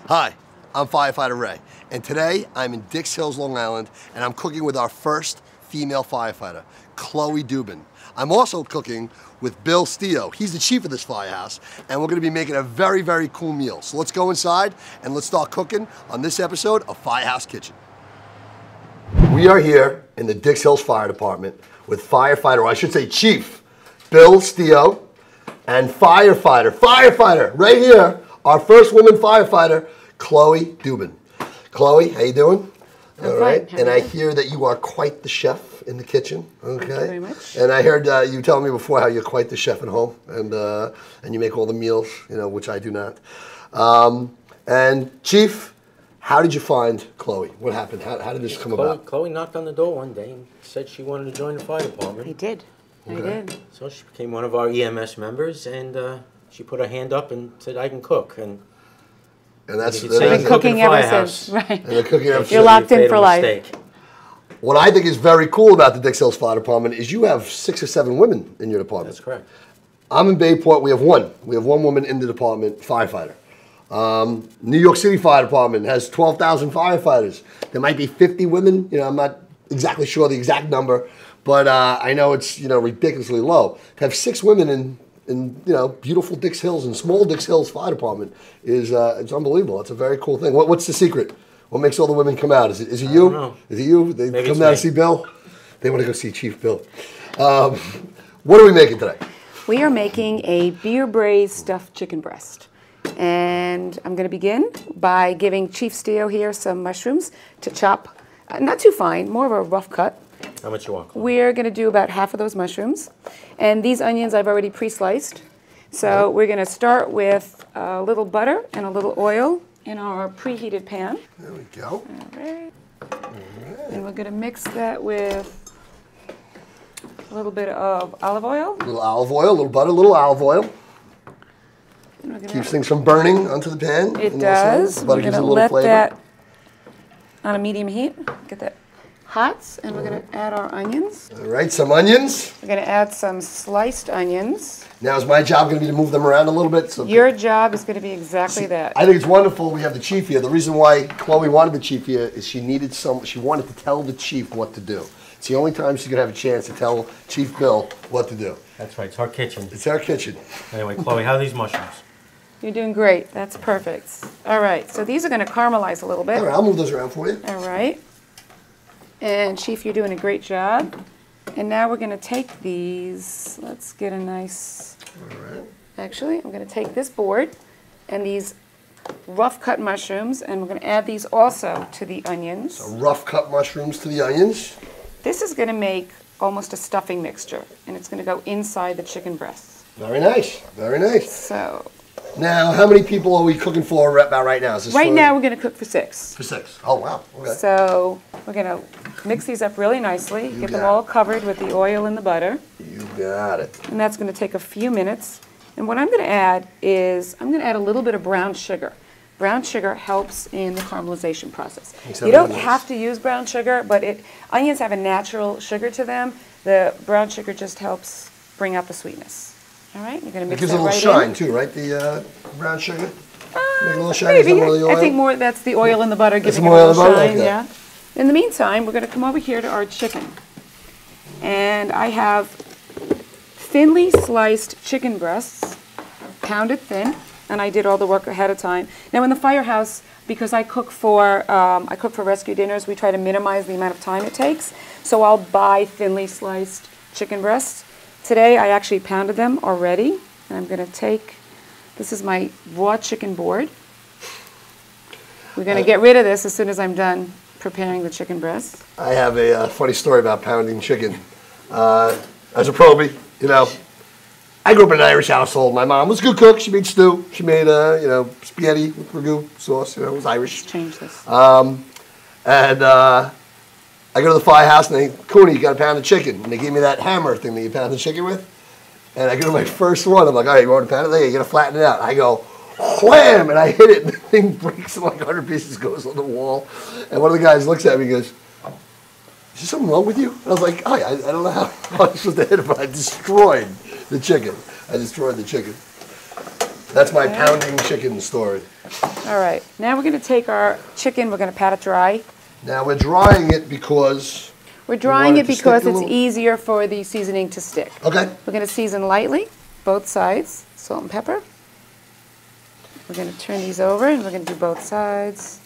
Hi, I'm Firefighter Ray, and today I'm in Dix Hills, Long Island, and I'm cooking with our first female firefighter, Chloe Dubin. I'm also cooking with Bill Steo. He's the chief of this firehouse, and we're gonna be making a very, very cool meal. So let's go inside and let's start cooking on this episode of Firehouse Kitchen. We are here in the Dix Hills Fire Department with firefighter, or I should say chief, Bill Steo, and firefighter, right here, our first woman firefighter, Chloe Dubin. Chloe, how you doing? All right. And I hear that you are quite the chef in the kitchen. Okay. Thank you very much. And I heard you telling me before how you're quite the chef at home, and you make all the meals, you know, which I do not. And Chief, how did you find Chloe? What happened? How did this come about? Chloe knocked on the door one day and said she wanted to join the fire department. I did. Okay. I did. So she became one of our EMS members, and she put her hand up and said, "I can cook." And that's I've been cooking ever since. Right. And the cooking ever You're locked in for life. What I think is very cool about the Dix Hills Fire Department is you have 6 or 7 women in your department. That's correct. I'm in Bayport. We have one. We have one woman in the department, firefighter. New York City Fire Department has 12,000 firefighters. There might be 50 women. You know, I'm not exactly sure the exact number, but I know it's, you know, ridiculously low. To have 6 women in you know, beautiful Dix Hills and small Dix Hills Fire Department is it's unbelievable. It's a very cool thing. What's the secret? What makes all the women come out? Is it you? I don't know. Is it you? They Maybe come down to see Bill? They want to go see Chief Bill. What are we making today? We are making a beer braised stuffed chicken breast. And I'm going to begin by giving Chief Steo here some mushrooms to chop, not too fine, more of a rough cut. How much you want? We're going to do about half of those mushrooms. And these onions I've already pre-sliced. So we're going to start with a little butter and a little oil in our preheated pan. There we go. All right. And we're going to mix that with a little bit of olive oil. A little olive oil, a little butter, a little olive oil. Keeps things from burning onto the pan. It does. We're going to let that on a medium heat. Get that hot, and we're going to add our onions. All right, some onions. We're going to add some sliced onions. Now, is my job going to be to move them around a little bit? So your job is going to be exactly that. I think it's wonderful we have the chief here. The reason why Chloe wanted the chief here is she wanted to tell the chief what to do. It's the only time she's going to have a chance to tell Chief Bill what to do. That's right. It's our kitchen. It's our kitchen. Anyway, Chloe, how are these mushrooms? You're doing great. That's perfect. All right. So these are going to caramelize a little bit. All right, I'll move those around for you. All right. And Chief, you're doing a great job. And now we're going to take these. Let's get a nice... All right. Actually, I'm going to take this board and these rough cut mushrooms, and we're going to add these also to the onions. So rough cut mushrooms to the onions. This is going to make almost a stuffing mixture, and it's going to go inside the chicken breasts. Very nice. Very nice. So... Now, how many people are we cooking for about right now? Is this right now, we're going to cook for 6. For 6. Oh, wow. Okay. So we're going to mix these up really nicely, get them all covered with the oil and the butter. You got it. And that's going to take a few minutes. And what I'm going to add is, I'm going to add a little bit of brown sugar. Brown sugar helps in the caramelization process. You don't have to use brown sugar, but onions have a natural sugar to them. The brown sugar just helps bring out the sweetness. All right, you're going to mix that right in. It gives a little shine too, right? The brown sugar? Make a little shine. Maybe. I think more that's the oil and the butter giving it a little shine. Okay. Yeah. In the meantime, we're going to come over here to our chicken. And I have thinly sliced chicken breasts, pounded thin, and I did all the work ahead of time. Now in the firehouse, because I cook for rescue dinners, we try to minimize the amount of time it takes. So I'll buy thinly sliced chicken breasts. Today I actually pounded them already, and I'm going to take, this is my raw chicken board. We're going to get rid of this as soon as I'm done preparing the chicken breast. I have a funny story about pounding chicken. As a probie, you know, I grew up in an Irish household. My mom was a good cook. She made stew. She made, you know, spaghetti with ragu sauce. You know, it was Irish. Let's change this. And I go to the Firehouse and they, Cooney, you got to pound the chicken. And they gave me that hammer thing that you pound the chicken with. And I go to my first one. I'm like, all right, you want to pound it? There, you got to flatten it out. I go, wham! And I hit it, and the thing breaks and like 100 pieces goes on the wall. And one of the guys looks at me and goes, is there something wrong with you? And I was like, I don't know how I was supposed to hit it, but I destroyed the chicken. I destroyed the chicken. That's my pounding chicken story. All right, now we're going to take our chicken, we're going to pat it dry. Now we're drying it because... We're drying it because it's easier for the seasoning to stick. Okay. We're going to season lightly, both sides, salt and pepper. We're going to turn these over and we're going to do both sides.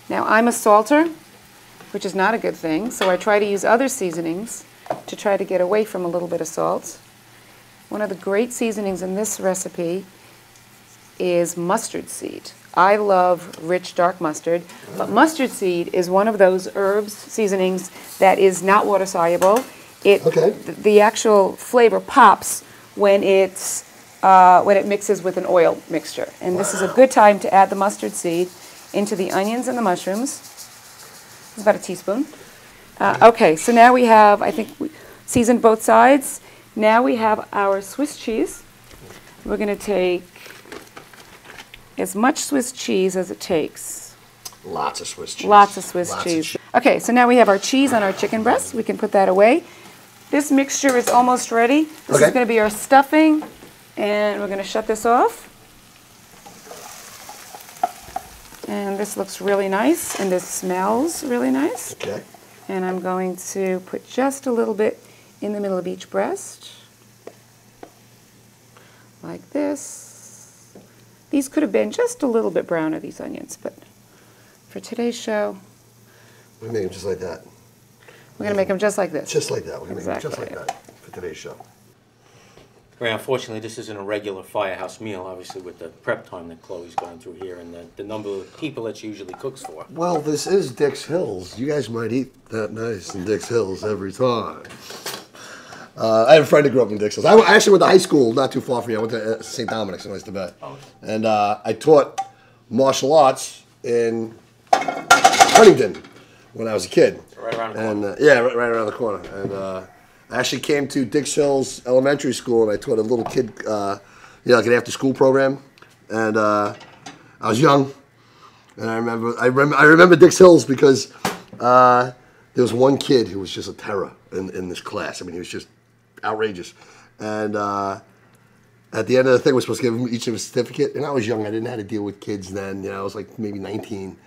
Now I'm a salter, which is not a good thing, so I try to use other seasonings to try to get away from a little bit of salt. One of the great seasonings in this recipe is mustard seed. I love rich dark mustard, but mustard seed is one of those herbs, seasonings, that is not water soluble. The actual flavor pops when it mixes with an oil mixture. And this is a good time to add the mustard seed into the onions and the mushrooms. It's about a teaspoon. Okay, so now we have, I think, we seasoned both sides. Now we have our Swiss cheese. We're going to take as much Swiss cheese as it takes. Lots of Swiss cheese. Lots of Swiss cheese. Okay, so now we have our cheese on our chicken breast. We can put that away. This mixture is almost ready. This is going to be our stuffing, and we're going to shut this off. And this looks really nice, and this smells really nice. Okay. And I'm going to put just a little bit in the middle of each breast, like this. These could have been just a little bit browner, these onions, but for today's show, we make them just like that. We're going to make them just like this. Just like that. We're going to make them just like that for today's show. Right, unfortunately, this isn't a regular Firehouse meal, obviously, with the prep time that Chloe's going through here and the number of people that she usually cooks for. Well, this is Dix Hills. You guys might eat that nice in Dix Hills every time. I have a friend who grew up in Dix Hills. I actually went to high school not too far from here. I went to St. Dominic's in Oyster Bay. And I taught martial arts in Huntington when I was a kid. Right around the corner. Yeah, right around the corner. And I actually came to Dix Hills Elementary School, and I taught a little kid, you know, like an after-school program. And I was young, and I remember Dix Hills because there was one kid who was just a terror in this class. I mean, he was just outrageous. And at the end of the thing, we're supposed to give them each a certificate. And I was young; I didn't know how to deal with kids then. You know, I was like maybe 19,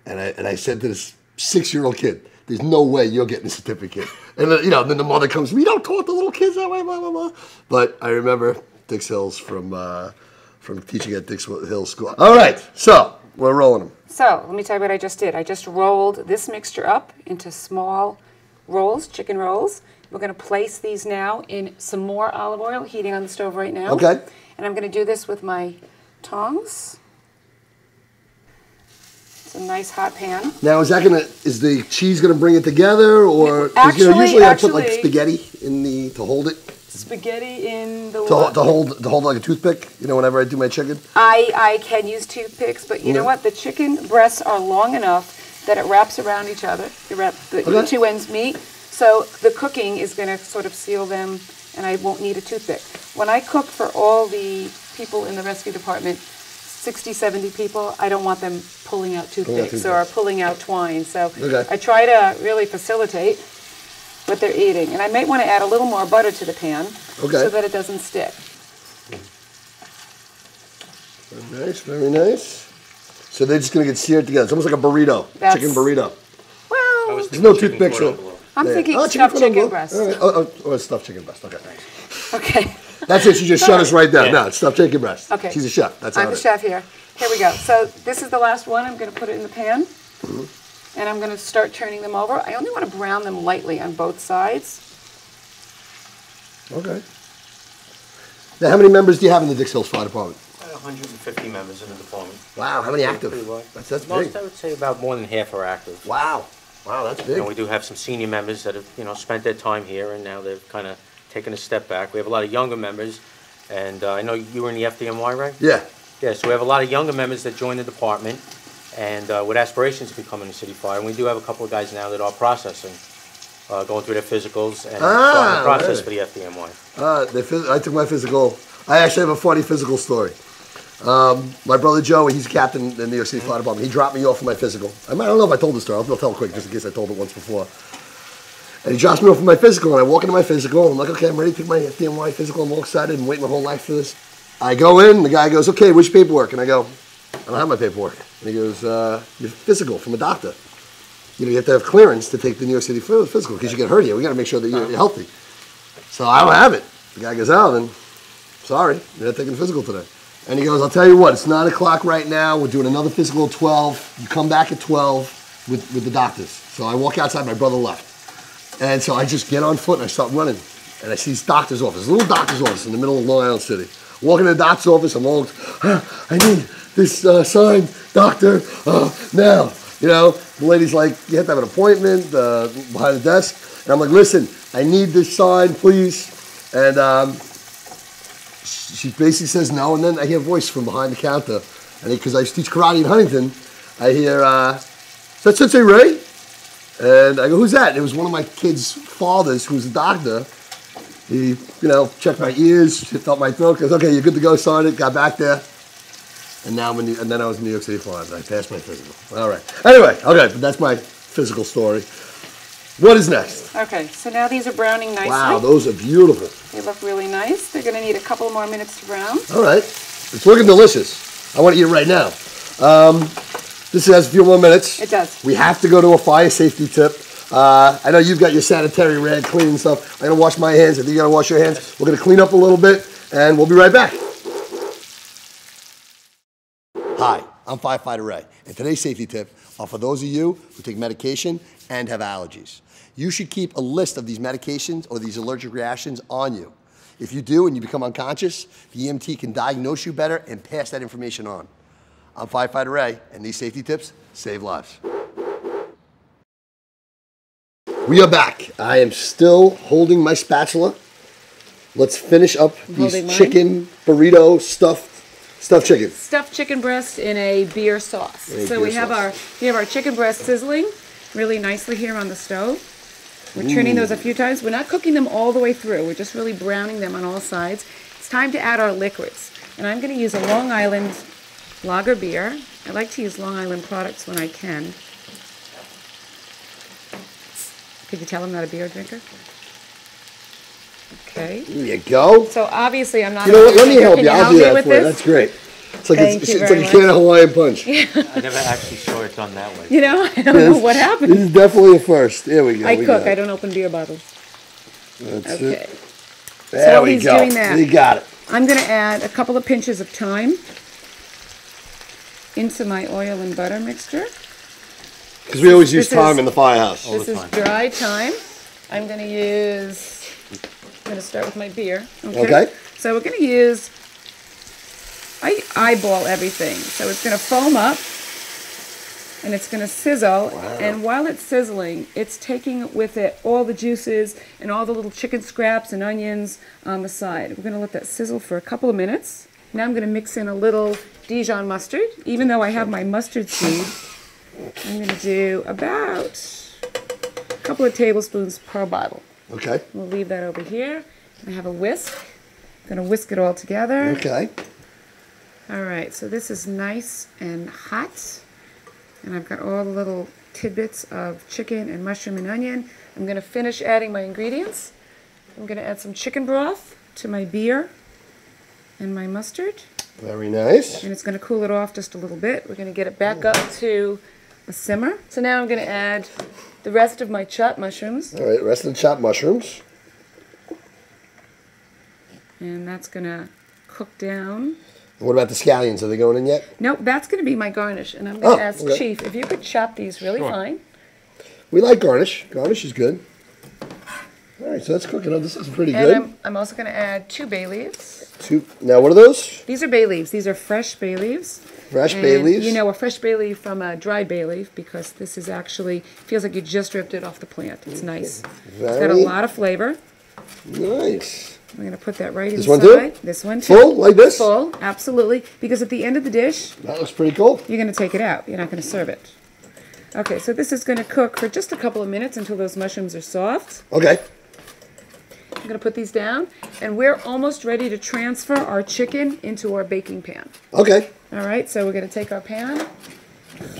and I said to this 6-year-old kid, "There's no way you're getting a certificate." And then, you know, then the mother comes, "We don't talk to little kids that way, blah blah blah." But I remember Dix Hills from teaching at Dix Hills School. All right, so we're rolling them. So let me tell you what I just did. I just rolled this mixture up into small rolls, chicken rolls. We're going to place these now in some more olive oil, heating on the stove right now. Okay. And I'm going to do this with my tongs. It's a nice hot pan. Now, is the cheese gonna bring it together, or usually I put like spaghetti in to hold it? Spaghetti in the to hold like a toothpick. You know, whenever I do my chicken. I can use toothpicks, but you know what? The chicken breasts are long enough that it wraps around each other. The two ends meet, so the cooking is going to sort of seal them, and I won't need a toothpick. When I cook for all the people in the rescue department, 60, 70 people, I don't want them pulling out toothpicks or pulling out twine. So I try to really facilitate what they're eating. And I might want to add a little more butter to the pan so that it doesn't stick. Very nice, very nice. So they're just going to get seared together. It's almost like a burrito, chicken burrito. Well, there's no toothpicks. I'm thinking stuffed chicken breast. Right. Oh, it's stuffed chicken breast. Okay. Okay. That's it. She just shut us right down. Yeah. No, it's stuffed chicken breast. Okay. She's a chef. That's I'm the chef here. Here we go. So this is the last one. I'm going to put it in the pan. And I'm going to start turning them over. I only want to brown them lightly on both sides. Okay. Now, how many members do you have in the Dix Hills Fire Department? 150 members in the department. Wow, how many active? That's Most, big. I would say about more than half are active. Wow. Wow, that's big. And we do have some senior members that have, spent their time here, and now they've kind of taken a step back. We have a lot of younger members, and I know you were in the FDMY, right? Yeah. Yeah, so we have a lot of younger members that join the department, and with aspirations to become a city fire. And we do have a couple of guys now that are processing, going through their physicals and starting the process for the FDMY. I took my physical. I actually have a funny physical story. My brother Joe, he's a captain in the New York City Fire Department. He dropped me off for my physical. I don't know if I told this story. I'll tell it quick just in case I told it once before. And he drops me off for my physical, and I walk into my physical. And I'm like, okay, I'm ready to take my FDNY physical. I'm all excited and waiting my whole life for this. I go in, the guy goes, okay, where's your paperwork? And I go, I don't have my paperwork. And he goes, your physical from a doctor. You have to have clearance to take the New York City physical because you get hurt here. We got to make sure that you're healthy. So I don't have it. The guy goes, oh, then sorry, you're not taking the physical today. And he goes, I'll tell you what, it's 9 o'clock right now. We're doing another physical at 12. You come back at 12 with the doctors. So I walk outside, my brother left. And so I just get on foot and I start running. And I see this doctor's office, a little doctor's office in the middle of Long Island City. Walking in the doctor's office, I'm all, I need this sign, doctor, now. The lady's like, you have to have an appointment behind the desk. And I'm like, listen, I need this sign, please. And she basically says no, and then I hear a voice from behind the counter. And because I teach karate in Huntington, I hear, is that Sensei Ray? And I go, who's that? And it was one of my kids' fathers who was a doctor. He, checked my ears, felt my throat, goes, okay, you're good to go, Sergeant. Got back there. And now and then I was in New York City Fire. I passed my physical. All right. Anyway, okay, but that's my physical story. What is next? Okay, so now these are browning nicely. Wow, those are beautiful. They look really nice. They're going to need a couple more minutes to brown. All right. It's looking delicious. I want to eat it right now. This has a few more minutes. It does. We have to go to a fire safety tip. I know you've got your sanitary rag cleaning stuff. I'm going to wash my hands. If you're going to wash your hands, we're going to clean up a little bit, and we'll be right back. Hi, I'm Firefighter Ray, and today's safety tip are for those of you who take medication and have allergies. You should keep a list of these medications or these allergic reactions on you. If you do and you become unconscious, the EMT can diagnose you better and pass that information on. I'm Firefighter Ray, and these safety tips save lives. We are back. I am still holding my spatula. Let's finish up these chicken burrito stuffed chicken. Stuffed chicken breast in a beer sauce. So we have our chicken breast sizzling really nicely here on the stove. We're turning those a few times. We're not cooking them all the way through. We're just really browning them on all sides. It's time to add our liquids. And I'm going to use a Long Island lager beer. I like to use Long Island products when I can. Could you tell I'm not a beer drinker? Okay. There you go. So obviously I'm not. You know what? Let me help you. I'll do that for you. That's great. It's like it's like a can of Hawaiian Punch. I never actually saw it done that way. I don't know what happened. This is definitely a first. There we go. I cook. I don't open beer bottles. That's it. There we go. Doing that, you got it. I'm going to add a couple of pinches of thyme into my oil and butter mixture. Because we always use thyme in the firehouse. This is dried thyme. I'm going to start with my beer. Okay. So we're going to use, I eyeball everything. So it's going to foam up and it's going to sizzle. Wow. And while it's sizzling, it's taking with it all the juices and all the little chicken scraps and onions on the side. We're going to let that sizzle for a couple of minutes. Now I'm going to mix in a little Dijon mustard. Even though I have my mustard seed, I'm going to do about a couple of tablespoons per bottle. Okay. We'll leave that over here. I have a whisk. I'm going to whisk it all together. Okay. All right, so this is nice and hot. And I've got all the little tidbits of chicken and mushroom and onion. I'm going to finish adding my ingredients. I'm going to add some chicken broth to my beer and my mustard. Very nice. And it's going to cool it off just a little bit. We're going to get it back up to a simmer. So now I'm going to add the rest of my chopped mushrooms. All right, rest of the chopped mushrooms. And that's going to cook down. What about the scallions? Are they going in yet? Nope, that's going to be my garnish. And I'm going to ask Chief if you could chop these really fine. We like garnish. Garnish is good. All All right, so that's cooking up. This is pretty And good. I'm also going to add 2 bay leaves. Now, what are those? These are bay leaves. These are fresh bay leaves. Fresh bay leaves? You know a fresh bay leaf from a dried bay leaf because this is actually, feels like you just ripped it off the plant. It's nice. It's got a lot of flavor. Nice. I'm going to put that right This inside. one too? This one too. Full, like this? Full, absolutely. Because at the end of the dish, that looks pretty cool. You're going to take it out. You're not going to serve it. Okay, so this is going to cook for just a couple of minutes until those mushrooms are soft. Okay. I'm going to put these down, and we're almost ready to transfer our chicken into our baking pan. Okay. All right, so we're going to take our pan.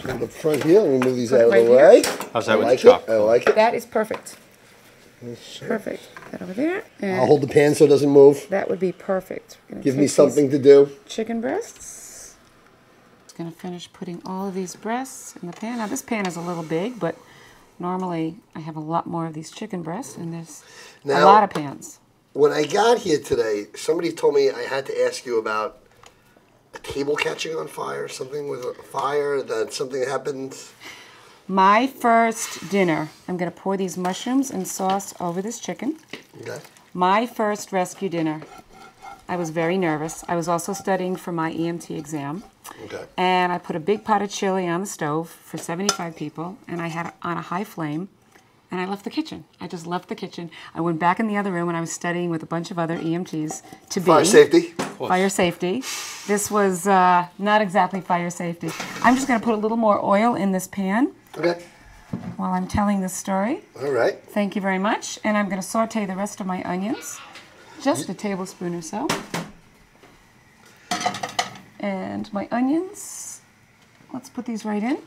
On the front here, let me move these Put out it of the right way. How's that with like the chop? I like it. That is perfect. Perfect. That over there. And I'll hold the pan so it doesn't move. that would be perfect. Give me something to do. Chicken breasts. Just going to finish putting all of these breasts in the pan. Now this pan is a little big, but normally I have a lot more of these chicken breasts, and there's a lot of pans. When I got here today, somebody told me I had to ask you about a table catching on fire, something with a fire, that something happened. My first dinner, I'm going to pour these mushrooms and sauce over this chicken. Okay. My first rescue dinner. I was very nervous. I was also studying for my EMT exam. Okay. And I put a big pot of chili on the stove for 75 people, and I had it on a high flame, and I left the kitchen. I just left the kitchen. I went back in the other room, and I was studying with a bunch of other EMTs to be... Fire safety. Fire safety. This was not exactly fire safety. I'm just going to put a little more oil in this pan. Okay. While I'm telling this story. All right. Thank you very much. And I'm going to saute the rest of my onions. Just a tablespoon or so. And my onions, let's put these right in,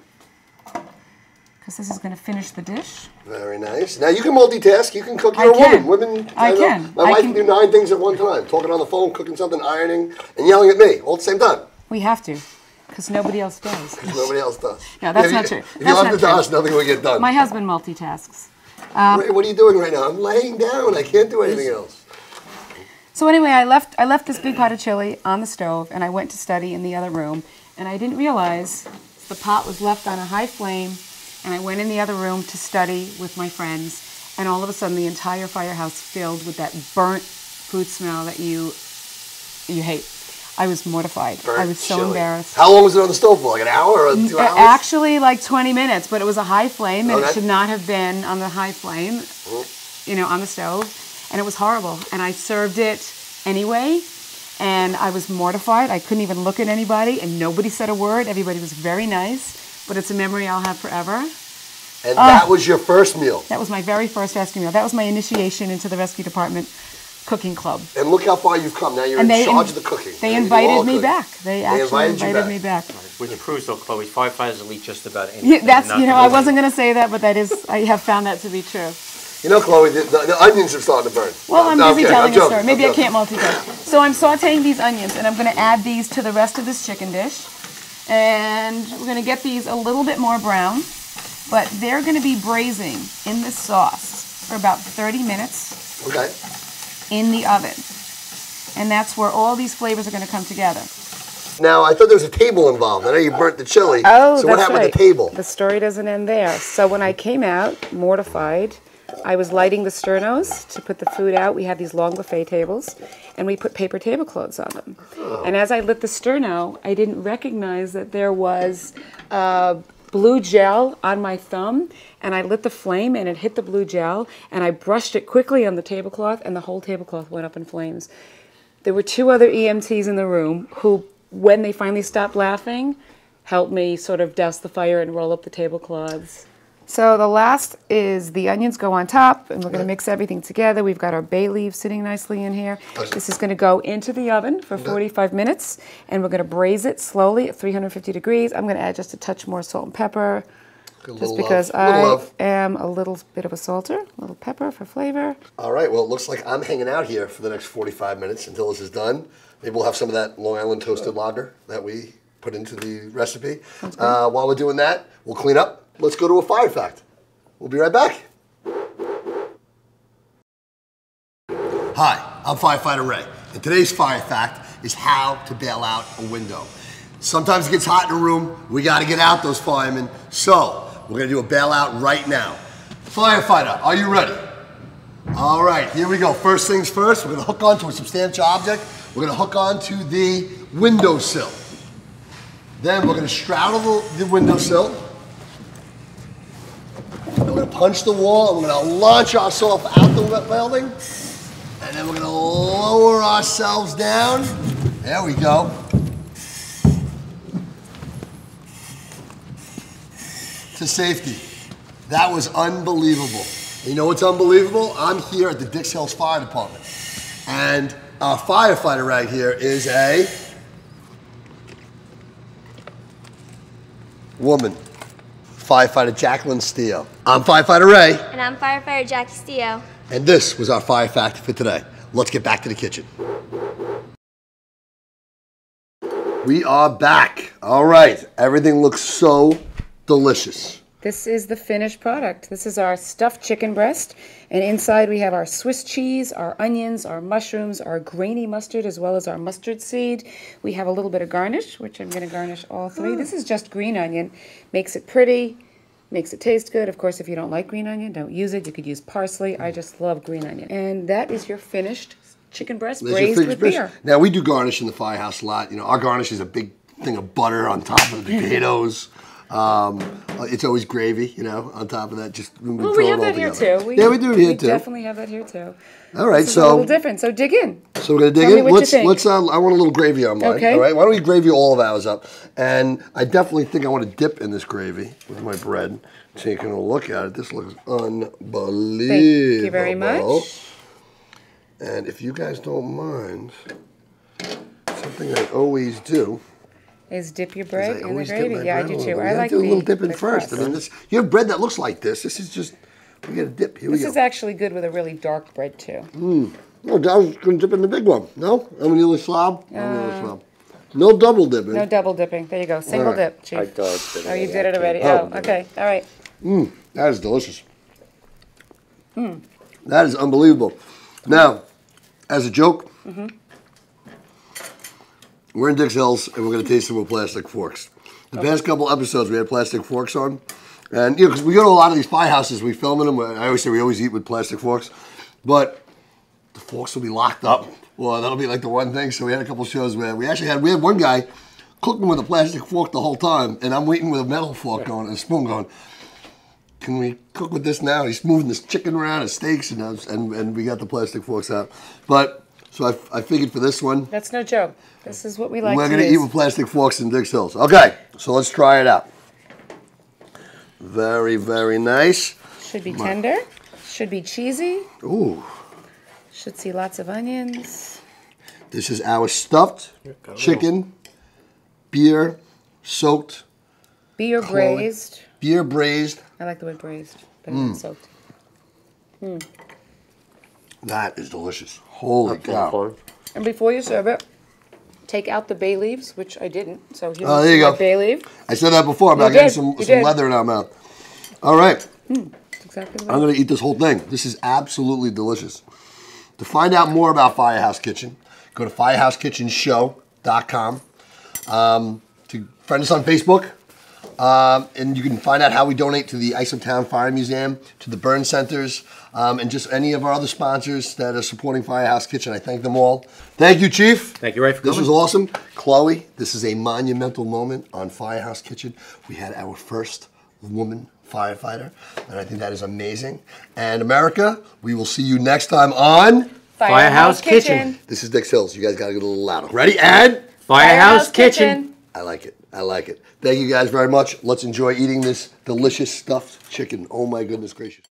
because this is going to finish the dish. Very nice. Now you can multitask. You can cook. You're a woman. Women. I can. My wife can do 9 things at one time. Talking on the phone, cooking something, ironing, and yelling at me all at the same time. We have to, because nobody else does. Nobody else does. No, that's not true. If you left it to us, nothing will get done. My husband multitasks. Ray, what are you doing right now? I'm laying down. I can't do anything else. So anyway, I left this big pot of chili on the stove, and I went to study in the other room, and I didn't realize the pot was left on a high flame, and I went in the other room to study with my friends, and all of a sudden the entire firehouse filled with that burnt food smell that you hate. I was mortified. I was so embarrassed. How long was it on the stove for? Like an hour or 2 hours? Actually, like 20 minutes, but it was a high flame, and Okay. it should not have been on the high flame, you know, on the stove. And it was horrible. And I served it anyway, and I was mortified. I couldn't even look at anybody, and nobody said a word. Everybody was very nice, but it's a memory I'll have forever. And that was your first meal? That was my very first rescue meal. That was my initiation into the rescue department cooking club. And look how far you've come. Now you're in charge of the cooking. They invited me back. They actually invited me back. Which proves, though, Chloe, firefighters will eat just about anything. Yeah, that's, you know, I wasn't going to say that, but that is, I have found that to be true. You know, Chloe, the onions are starting to burn. Well, I'm busy telling a story. Maybe I can't multitask. So I'm sauteing these onions, and I'm going to add these to the rest of this chicken dish. And we're going to get these a little bit more brown, but they're going to be braising in this sauce for about 30 minutes in the oven. And that's where all these flavors are going to come together. Now, I thought there was a table involved. I know you burnt the chili. Oh, so what happened with the table? The story doesn't end there. So when I came out, mortified, I was lighting the sternos to put the food out. We have these long buffet tables, and we put paper tablecloths on them. Oh. And as I lit the sterno, I didn't recognize that there was blue gel on my thumb, and I lit the flame, and it hit the blue gel, and I brushed it quickly on the tablecloth, and the whole tablecloth went up in flames. There were 2 other EMTs in the room who, when they finally stopped laughing, helped me sort of douse the fire and roll up the tablecloths. So the last is the onions go on top, and we're going to mix everything together. We've got our bay leaves sitting nicely in here. This is going to go into the oven for 45 minutes, and we're going to braise it slowly at 350 degrees. I'm going to add just a touch more salt and pepper, just because I am a little bit of a salter, a little pepper for flavor. All right, well, it looks like I'm hanging out here for the next 45 minutes until this is done. Maybe we'll have some of that Long Island toasted lager that we put into the recipe. While we're doing that, we'll clean up. Let's go to a fire fact. We'll be right back. Hi, I'm Firefighter Ray, and today's fire fact is how to bail out a window. Sometimes it gets hot in a room, we gotta get out those firemen, so we're gonna do a bailout right now. Firefighter, are you ready? All right, here we go. First things first, we're gonna hook onto a substantial object. We're gonna hook onto the windowsill. Then we're gonna straddle the windowsill. We're gonna punch the wall, and we're gonna launch ourselves out the building. And then we're gonna lower ourselves down. There we go. To safety. That was unbelievable. You know what's unbelievable? I'm here at the Dix Hills Fire Department. And our firefighter right here is a woman. Firefighter Jacqueline Steele. I'm Firefighter Ray. And I'm Firefighter Jackie Steele. And this was our fire fact for today. Let's get back to the kitchen. We are back. All right, everything looks so delicious. This is the finished product. This is our stuffed chicken breast, and inside we have our Swiss cheese, our onions, our mushrooms, our grainy mustard, as well as our mustard seed. We have a little bit of garnish, which I'm going to garnish all three. This is just green onion. Makes it pretty, makes it taste good. Of course, if you don't like green onion, don't use it. You could use parsley. I just love green onion. And that is your finished chicken breast braised with beer. Now, we do garnish in the Firehouse a lot. You know, our garnish is a big thing of butter on top of the potatoes. It's always gravy, you know, on top of that. Well, we have that here too. Yeah, we do it here too. We definitely have that here too. All right, so a little different. So dig in. So we're gonna dig in. Let's. I want a little gravy on mine. Okay. All right. Why don't we gravy all of ours up? And I definitely think I want to dip in this gravy with my bread. Taking a look at it, this looks unbelievable. Thank you very much. And if you guys don't mind, something I always do is dip your bread in the gravy. Yeah, I do too. I like do a little dipping first. I mean, you have bread that looks like this. This is just, we got to dip. Here we go. This is actually good with a really dark bread too. No, I was going to dip in the big one. No? I'm a little slob. No double dipping. No double dipping. There you go. Single dip, Chief. I did. Oh, you did it already. Oh, okay. All right. That is delicious. That is unbelievable. Now, as a joke, we're in Dix Hills, and we're going to taste them with plastic forks. The past couple episodes, we had plastic forks on. And, you know, because we go to a lot of these firehouses, we film in them. I always say we always eat with plastic forks. But the forks will be locked up. Well, that'll be like the one thing. So we had a couple shows where we had one guy cooking with a plastic fork the whole time. And I'm waiting with a metal fork going and a spoon going, can we cook with this now? He's moving this chicken around, his steaks, and we got the plastic forks out. But, so I figured for this one. That's no joke. This is what we like We're going to eat with plastic forks in Dix Hills. Okay, so let's try it out. Very, very nice. Should be tender. Should be cheesy. Ooh. Should see lots of onions. This is our stuffed chicken, beer soaked. Beer braised. Beer braised. I like the word braised, but it's soaked. That is delicious. Holy cow. And before you serve it, take out the bay leaves, which I didn't. So here's there you go. bay leaf. I said that before about getting some leather in our mouth. All right. That's exactly I'm going to eat this whole thing. This is absolutely delicious. To find out more about Firehouse Kitchen, go to firehouse.kitchenshow.com. To friend us on Facebook. And you can find out how we donate to the Isomtown Fire Museum, to the burn centers, and just any of our other sponsors that are supporting Firehouse Kitchen. I thank them all. Thank you, Chief. Thank you, Ray, for coming. This was awesome. Chloe, this is a monumental moment on Firehouse Kitchen. We had our first woman firefighter, and I think that is amazing. And America, we will see you next time on Firehouse Kitchen. This is Dix Hills. You guys got to get a little louder. Ready? And Firehouse Kitchen. I like it. I like it. Thank you guys very much. Let's enjoy eating this delicious stuffed chicken. Oh my goodness gracious.